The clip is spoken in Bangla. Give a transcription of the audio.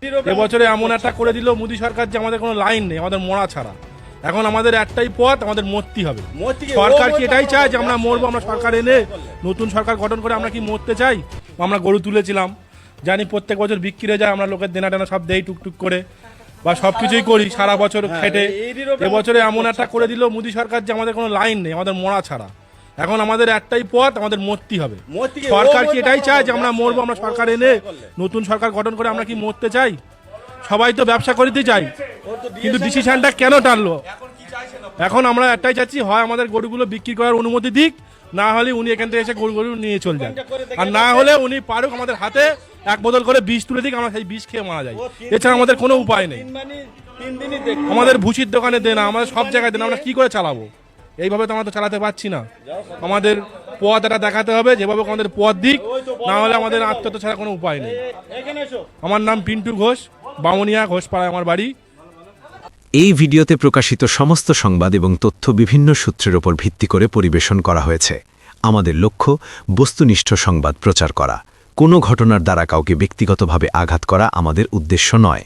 এবছরে এমন একটা করে দিল মোদী সরকার যে আমাদের কোনো লাইন নেই, আমাদের মরা ছাড়া। এখন আমাদের একটাই পথ, আমাদের মরতে হবে। সরকার কি এটাই চায় যে আমরা মরবো? আমরা সরকার এনে নতুন সরকার গঠন করে আমরা কি মরতে চাই? আমরা গরু তুলেছিলাম, জানি প্রত্যেক বছর বিক্রি হয়ে যায়, আমরা লোকের দেনা টেনা সব দেই টুকটুক করে, বা সব কিছুই করি সারা বছর খেটে। এবছরে এমন একটা করে দিল মোদী সরকার যে আমাদের কোনো লাইন নেই, আমাদের মরা ছাড়া। এখন আমাদের একটাই পথ, আমাদের মরতে হবে। সরকার কি এটাই চায় যে আমরা মরবো? আমরা সরকার এনে নতুন সরকার গঠন করে আমরা কি মরতে চাই? সবাই তো ব্যবসা করতে চাই, কিন্তু ডিসিশনটা কেন টানলো? এখন আমরা একটাই চাচ্ছি, হয় আমাদের গরুগুলো বিক্রি করার অনুমতি দিক, না হলে উনি এখান থেকে এসে গরু নিয়ে চলে যান, আর না হলে উনি পারুক আমাদের হাতে এক বোতল করে বিষ তুলে দিক, আমরা সেই বিষ খেয়ে মারা যাই। এছাড়া আমাদের কোনো উপায় নেই। আমাদের ভুসির দোকানে দেনা, আমাদের সব জায়গায় দেনা, আমরা কি করে চালাবো? এইভাবে তো আমরা তো চালাতে পারছি না। আমাদের পথ এটা দেখাতে হবে, যেভাবে আমাদের পথ দিক, না হলে আমাদের আত্মহত্যা ছাড়া কোনো উপায় নেই। আমার নাম পিন্টু ঘোষ, বামুনিয়া ঘোষপাড়ায় আমার বাড়ি। এই ভিডিওতে প্রকাশিত সমস্ত সংবাদ এবং তথ্য বিভিন্ন সূত্রের উপর ভিত্তি করে পরিবেশন করা হয়েছে। আমাদের লক্ষ্য বস্তুনিষ্ঠ সংবাদ প্রচার করা। কোনো ঘটনার দ্বারা কাউকে ব্যক্তিগতভাবে আঘাত করা আমাদের উদ্দেশ্য নয়।